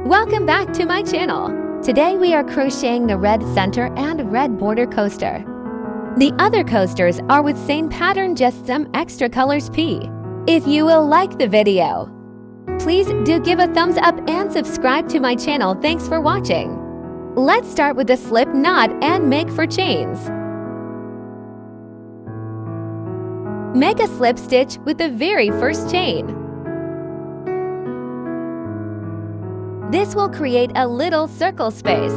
Welcome back to my channel. Today we are crocheting the red center and red border coaster. The other coasters are with same pattern, just some extra colors P. If you will like the video, please do give a thumbs up and subscribe to my channel. Thanks for watching. Let's start with the slip knot and make for chains. Make a slip stitch with the very first chain. This will create a little circle space.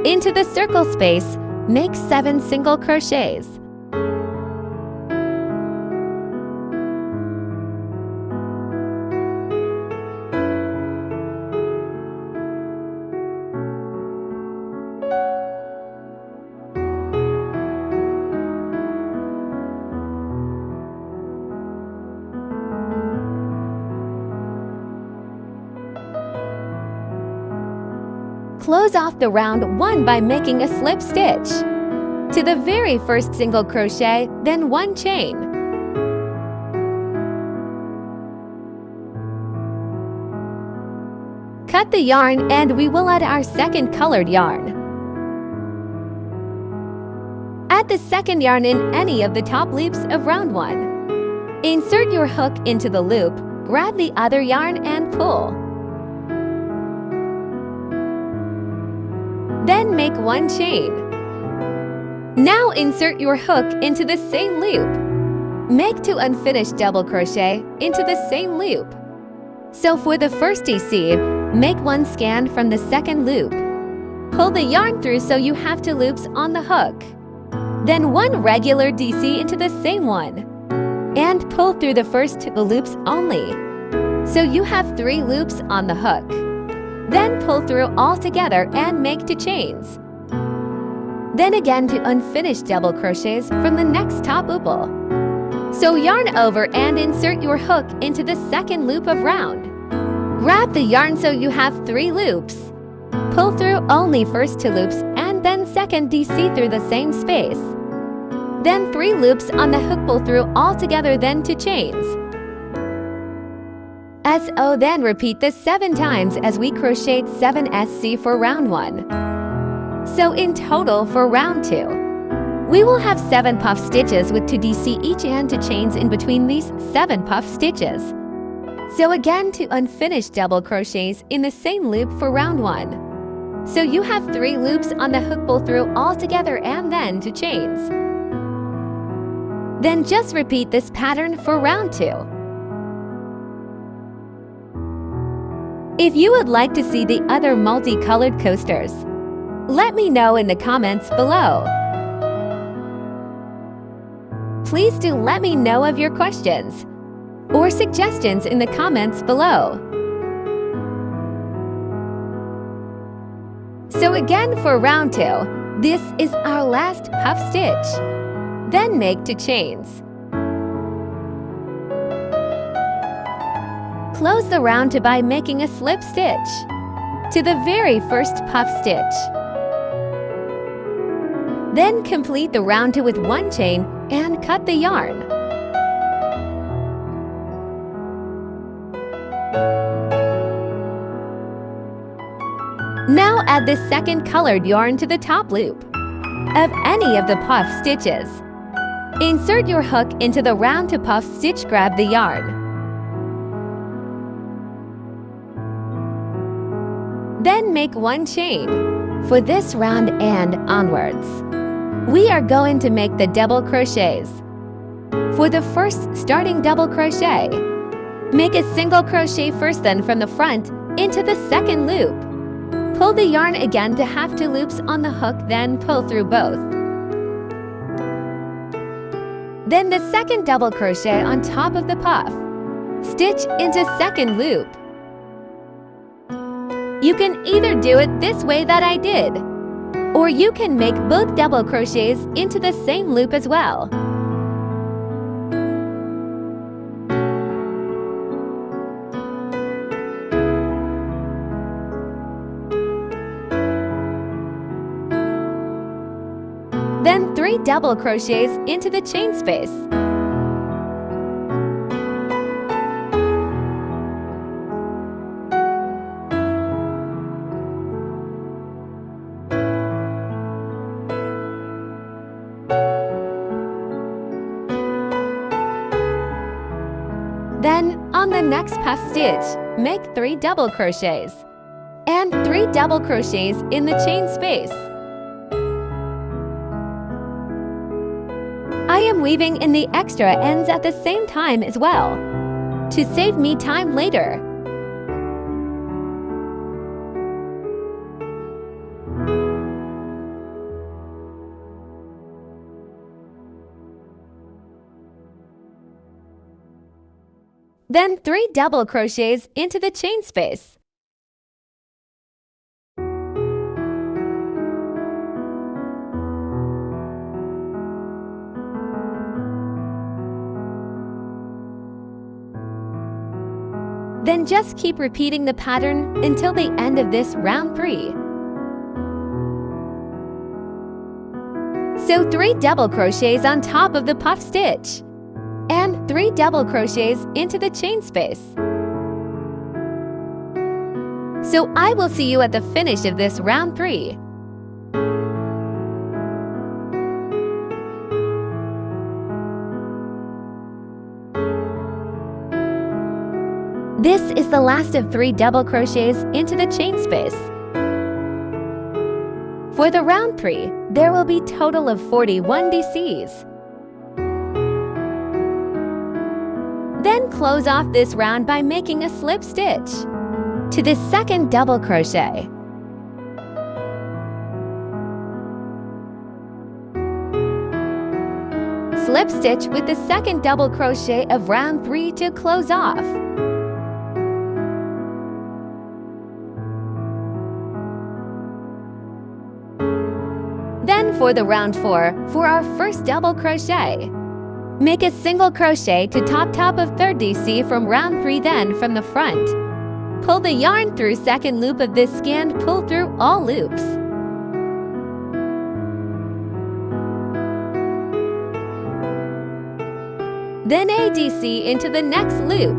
Into the circle space, make 7 single crochets. Close off the round 1 by making a slip stitch. To the very first single crochet, then 1 chain. Cut the yarn and we will add our second colored yarn. Add the second yarn in any of the top loops of round 1. Insert your hook into the loop, grab the other yarn and pull. Then make 1 chain. Now insert your hook into the same loop. Make 2 unfinished double crochet into the same loop. So for the first DC, make 1 scan from the second loop. Pull the yarn through so you have 2 loops on the hook. Then 1 regular DC into the same one. And pull through the first 2 loops only. So you have 3 loops on the hook. Then pull through all together and make 2 chains. Then again 2 unfinished double crochets from the next top oople. So yarn over and insert your hook into the second loop of round. Grab the yarn so you have 3 loops. Pull through only first 2 loops and then second DC through the same space. Then 3 loops on the hook, pull through all together, then 2 chains. So then repeat this 7 times as we crocheted 7 SC for round 1. So in total for round 2, we will have 7 puff stitches with 2 DC each and 2 chains in between these 7 puff stitches. So again 2 unfinished double crochets in the same loop for round 1. So you have 3 loops on the hook, pull through all together and then 2 chains. Then just repeat this pattern for round 2. If you would like to see the other multicolored coasters, let me know in the comments below. Please do let me know of your questions or suggestions in the comments below. So again for round 2, this is our last puff stitch. Then make 2 chains. Close the round 2 by making a slip stitch to the very first puff stitch. Then complete the round 2 with 1 chain and cut the yarn. Now add the second colored yarn to the top loop of any of the puff stitches. Insert your hook into the round 2 puff stitch, grab the yarn. Then make 1 chain. For this round and onwards, we are going to make the double crochets. For the first starting double crochet, make a single crochet first, then from the front into the second loop. Pull the yarn again to have 2 loops on the hook, then pull through both. Then the second double crochet on top of the puff. Stitch into second loop. You can either do it this way that I did, or you can make both double crochets into the same loop as well. Then 3 double crochets into the chain space. next puff stitch, make 3 double crochets and 3 double crochets in the chain space. I am weaving in the extra ends at the same time as well, to save me time later. Then 3 double crochets into the chain space. Then just keep repeating the pattern until the end of this round 3. So 3 double crochets on top of the puff stitch and 3 double crochets into the chain space. So I will see you at the finish of this round 3. This is the last of 3 double crochets into the chain space. For the round 3, there will be total of 41 DCs. Then close off this round by making a slip stitch to the second double crochet. Slip stitch with the second double crochet of round 3 to close off. Then for the round 4, for our first double crochet, make a single crochet to top of 3rd DC from round 3, then from the front. Pull the yarn through second loop of this skein, pull through all loops. Then a DC into the next loop.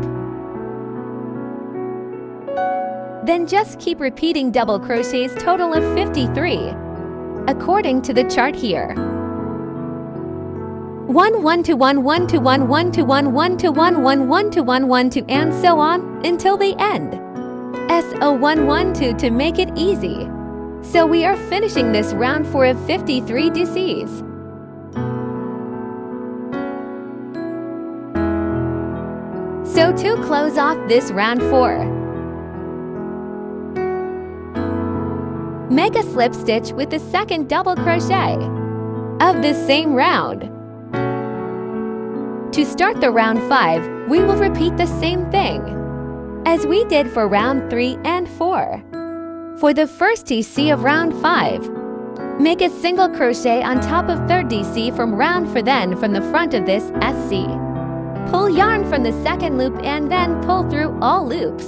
Then just keep repeating double crochets, total of 53. According to the chart here. 1 1 to 1 1 to 1 1 to 1 1 to 1 1 1 to 1 1 to, and so on until the end. So 1 1 2 to make it easy. So we are finishing this round 4 of 53 DCs. So to close off this round 4, make a slip stitch with the second double crochet of the same round. To start the round 5, we will repeat the same thing as we did for round 3 and 4. For the first DC of round 5, make a single crochet on top of 3rd DC from round 4, then from the front of this SC. Pull yarn from the second loop and then pull through all loops.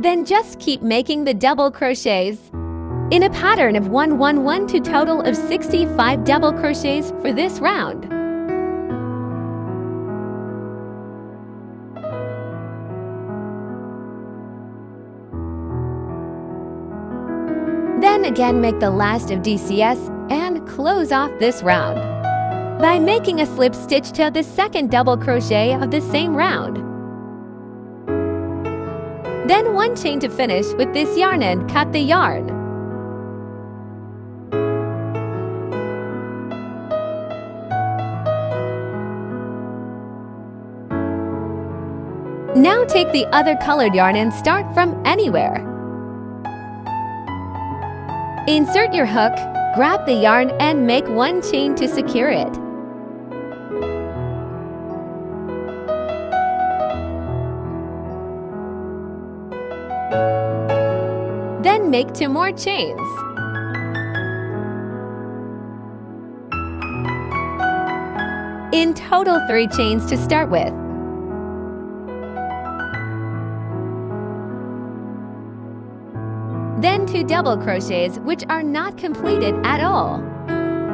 Then just keep making the double crochets in a pattern of 1 1 1 to total of 65 double crochets for this round. Then again make the last of DCS and close off this round by making a slip stitch to the second double crochet of the same round. Then 1 chain to finish with this yarn and cut the yarn. Now take the other colored yarn and start from anywhere. Insert your hook, grab the yarn and make 1 chain to secure it. Then make 2 more chains. In total 3 chains to start with. Then 2 double crochets which are not completed at all,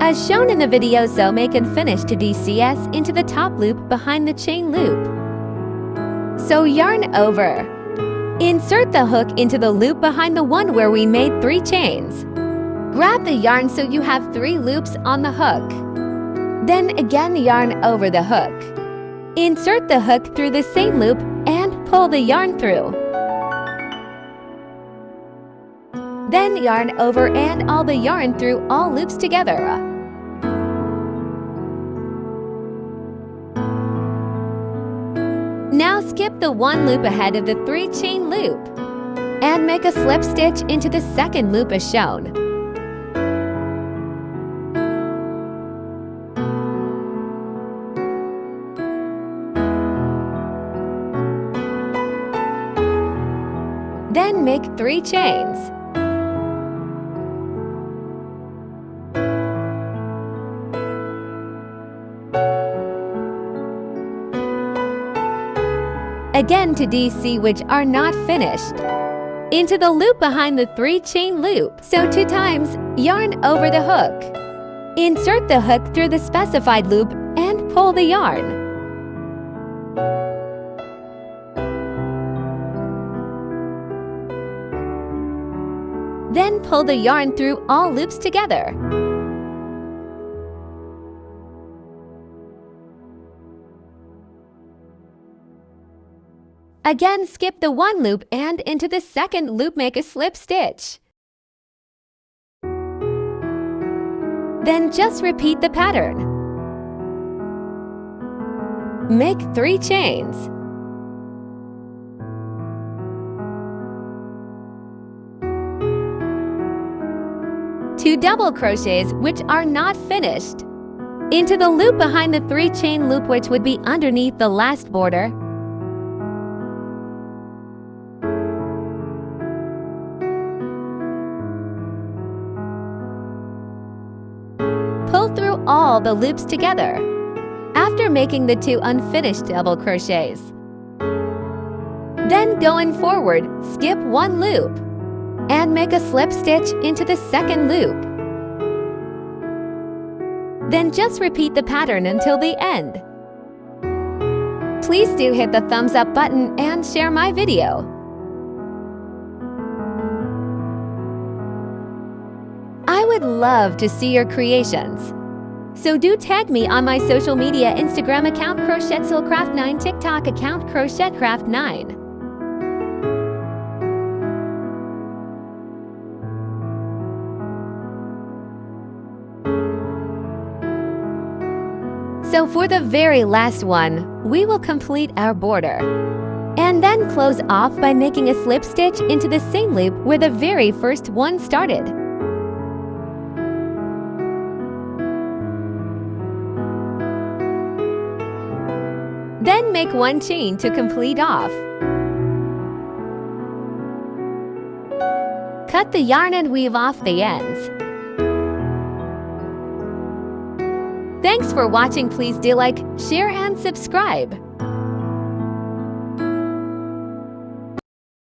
as shown in the video, so make and finish to DCS into the top loop behind the chain loop. So yarn over. Insert the hook into the loop behind the one where we made 3 chains. Grab the yarn so you have 3 loops on the hook. Then again yarn over the hook. Insert the hook through the same loop and pull the yarn through. Then yarn over and all the yarn through all loops together. Now skip the one loop ahead of the 3-chain loop and make a slip stitch into the second loop as shown. Then make 3 chains. Again to DC which are not finished. Into the loop behind the 3-chain loop. So 2 times, yarn over the hook. Insert the hook through the specified loop and pull the yarn. Then pull the yarn through all loops together. Again, skip the one loop and into the second loop make a slip stitch. Then just repeat the pattern. Make 3 chains. Two double crochets which are not finished. Into the loop behind the 3-chain loop which would be underneath the last border. Pull through all the loops together. After making the 2 unfinished double crochets. Then going forward, skip 1 loop and make a slip stitch into the second loop. Then just repeat the pattern until the end. Please do hit the thumbs up button and share my video. I would love to see your creations. So do tag me on my social media Instagram account CrochetCraft9, TikTok account CrochetCraft9. So for the very last one, we will complete our border. And then close off by making a slip stitch into the same loop where the very first one started. Then make 1 chain to complete off. Cut the yarn and weave off the ends. Thanks for watching. Please do like, share and subscribe.